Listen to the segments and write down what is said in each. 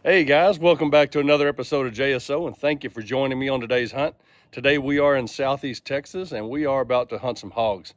Hey guys, welcome back to another episode of JSO, and thank you for joining me on today's hunt. Today we are in southeast Texas and we are about to hunt some hogs.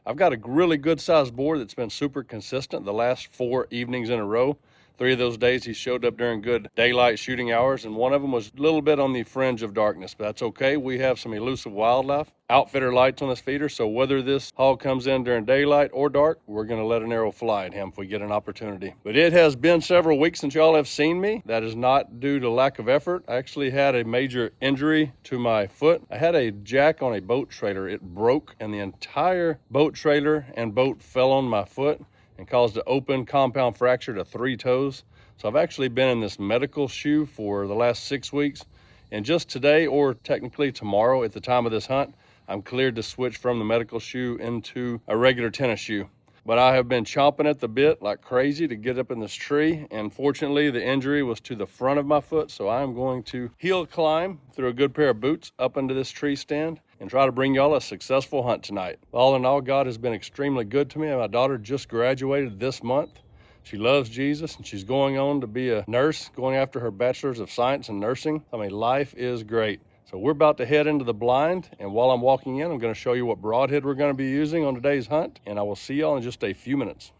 I've got a really good sized boar that's been super consistent the last 4 evenings in a row. 3 of those days he showed up during good daylight shooting hours, and one of them was a little bit on the fringe of darkness, but that's okay. We have some elusive wildlife, outfitter lights on this feeder, so whether this hog comes in during daylight or dark, we're going to let an arrow fly at him if we get an opportunity. But it has been several weeks since y'all have seen me. That is not due to lack of effort. I actually had a major injury to my foot. I had a jack on a boat trailer. It broke and the entire boat trailer and boat fell on my foot and caused an open compound fracture to 3 toes. So I've actually been in this medical shoe for the last 6 weeks. And just today, or technically tomorrow at the time of this hunt, I'm cleared to switch from the medical shoe into a regular tennis shoe. But I have been chomping at the bit like crazy to get up in this tree. And fortunately, the injury was to the front of my foot. So I'm going to heel climb through a good pair of boots up into this tree stand and try to bring y'all a successful hunt tonight. All in all, God has been extremely good to me. My daughter just graduated this month. She loves Jesus and she's going on to be a nurse, going after her bachelor's of science in nursing. I mean, life is great. So we're about to head into the blind, and while I'm walking in, I'm going to show you what broadhead we're going to be using on today's hunt, and I will see y'all in just a few minutes.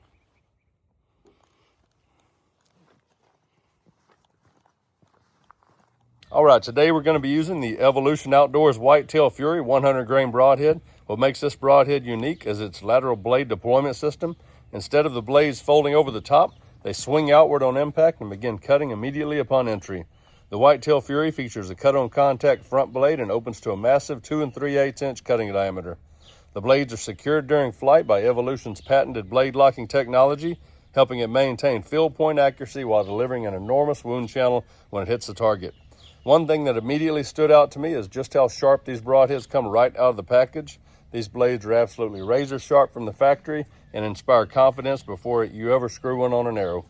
All right, today we're going to be using the Evolution Outdoors Whitetail Fury 100 grain broadhead. What makes this broadhead unique is its lateral blade deployment system. Instead of the blades folding over the top, they swing outward on impact and begin cutting immediately upon entry. The Whitetail Fury features a cut-on-contact front blade and opens to a massive 2 3/8 inch cutting diameter. The blades are secured during flight by Evolution's patented blade locking technology, helping it maintain field point accuracy while delivering an enormous wound channel when it hits the target. One thing that immediately stood out to me is just how sharp these broadheads come right out of the package. These blades are absolutely razor sharp from the factory and inspire confidence before you ever screw one on an arrow.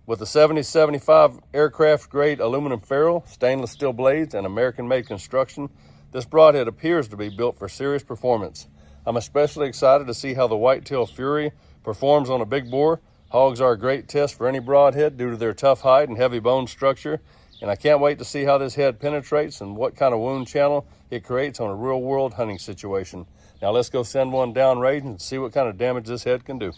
With a 70-75 aircraft grade aluminum ferrule, stainless steel blades, and American-made construction, this broadhead appears to be built for serious performance. I'm especially excited to see how the Whitetail Fury performs on a big boar. Hogs are a great test for any broadhead due to their tough hide and heavy bone structure, and I can't wait to see how this head penetrates and what kind of wound channel it creates on a real-world hunting situation. Now let's go send one downrange and see what kind of damage this head can do.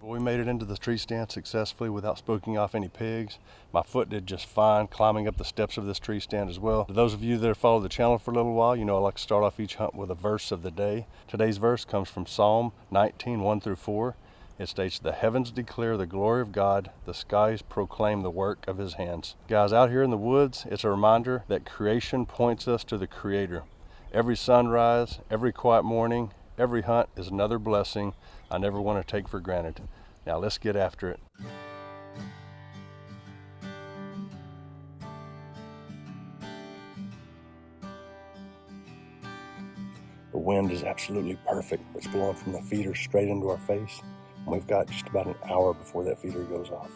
We made it into the tree stand successfully without spooking off any pigs. My foot did just fine climbing up the steps of this tree stand as well. For those of you that have followed the channel for a little while, you know I like to start off each hunt with a verse of the day. Today's verse comes from Psalm 19, 1-4. It states, "The heavens declare the glory of God, the skies proclaim the work of his hands." Guys, out here in the woods, it's a reminder that creation points us to the Creator. Every sunrise, every quiet morning, every hunt is another blessing I never want to take for granted. Now let's get after it. The wind is absolutely perfect. It's blowing from the feeder straight into our face. And we've got just about an hour before that feeder goes off.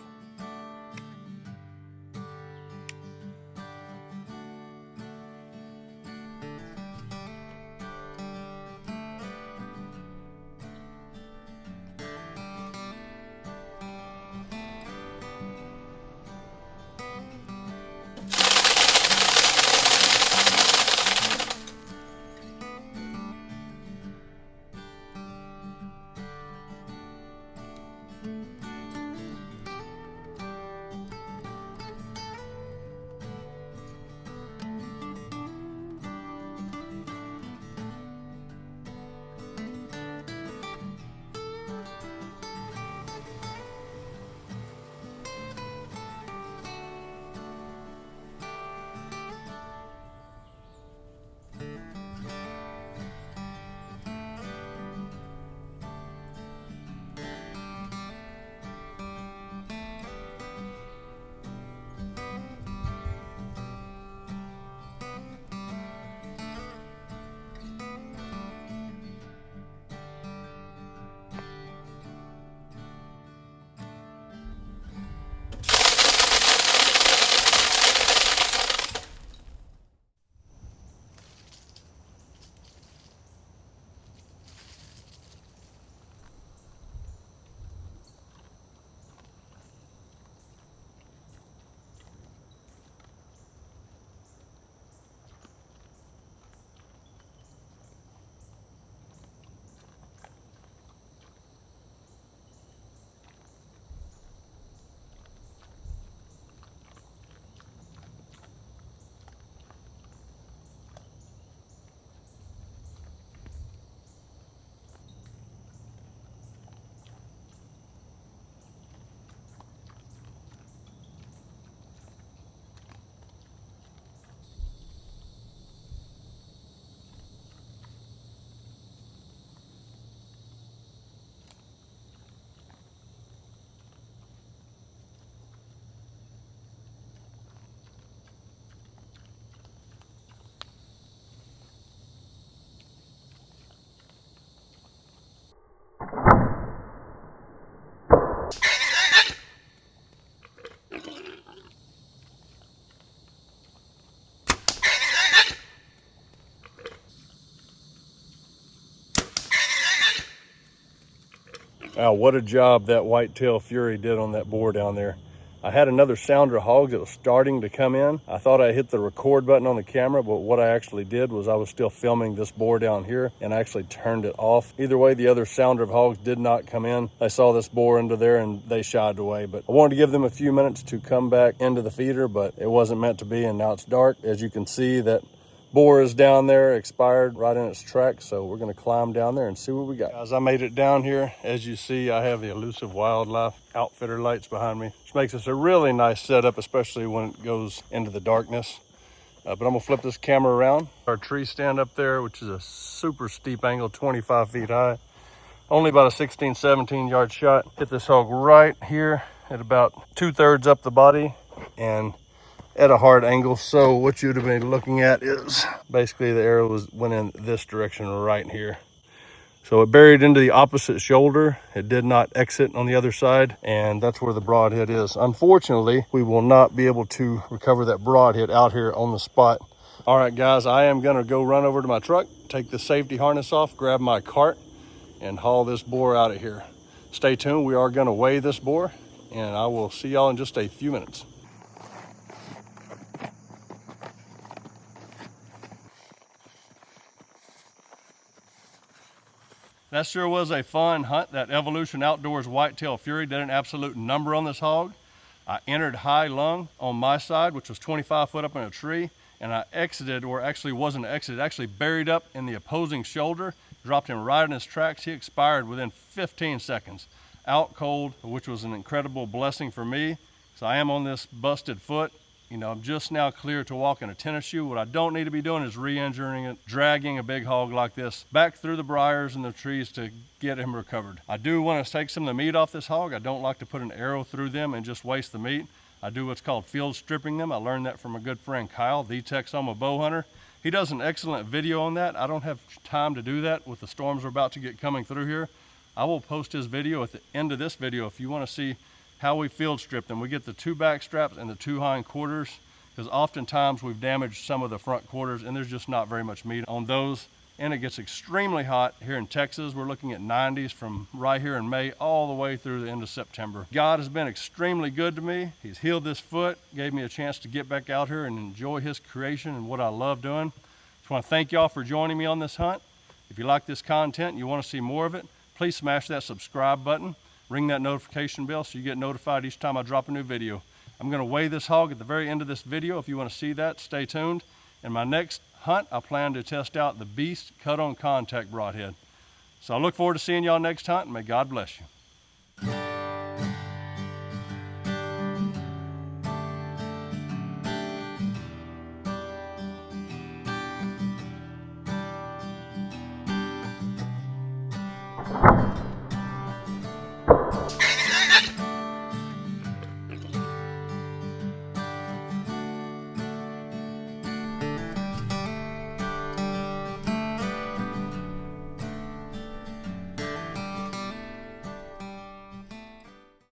Wow, what a job that Whitetail Fury did on that boar down there. I had another sounder hog that was starting to come in. I thought I hit the record button on the camera, but what I actually did was I was still filming this boar down here and I actually turned it off. Either way, the other sounder of hogs did not come in. I saw this boar under there and they shied away, but I wanted to give them a few minutes to come back into the feeder, but it wasn't meant to be, and now it's dark. As you can see, that boar is down there, expired right in its tracks, so we're going to climb down there and see what we got. Guys, I made it down here. As you see, I have the Elusive Wildlife Outfitter lights behind me, which makes this a really nice setup, especially when it goes into the darkness. But I'm going to flip this camera around. Our tree stand up there, which is a super steep angle, 25 feet high. Only about a 16, 17 yard shot. Hit this hog right here at about 2/3 up the body and at a hard angle. So what you'd have been looking at is basically the arrow went in this direction right here. So it buried into the opposite shoulder. It did not exit on the other side, and that's where the broadhead is. Unfortunately, we will not be able to recover that broadhead out here on the spot. All right, guys, I am gonna go run over to my truck, take the safety harness off, grab my cart, and haul this boar out of here. Stay tuned, we are gonna weigh this boar, and I will see y'all in just a few minutes. That sure was a fun hunt. That Evolution Outdoors Whitetail Fury did an absolute number on this hog. I entered high lung on my side, which was 25 foot up in a tree, and I exited, or actually wasn't exited, actually buried up in the opposing shoulder, dropped him right in his tracks. He expired within 15 seconds. Out cold, which was an incredible blessing for me. So I am on this busted foot. You know, I'm just now clear to walk in a tennis shoe. What I don't need to be doing is re-injuring it, dragging a big hog like this back through the briars and the trees to get him recovered. I do want to take some of the meat off this hog. I don't like to put an arrow through them and just waste the meat. I do what's called field stripping them. I learned that from a good friend, Kyle, the Texoma bow hunter. He does an excellent video on that. I don't have time to do that with the storms we're about to get coming through here. I will post his video at the end of this video if you want to see how we field strip them. We get the 2 back straps and the 2 hind quarters, because oftentimes we've damaged some of the front quarters and there's just not very much meat on those. And it gets extremely hot here in Texas. We're looking at 90s from right here in May all the way through the end of September. God has been extremely good to me. He's healed this foot, gave me a chance to get back out here and enjoy his creation and what I love doing. Just want to thank y'all for joining me on this hunt. If you like this content and you want to see more of it, please smash that subscribe button. Ring that notification bell so you get notified each time I drop a new video. I'm going to weigh this hog at the very end of this video. If you want to see that, stay tuned. In my next hunt, I plan to test out the Beast cut-on contact broadhead. So I look forward to seeing y'all next hunt, and may God bless you.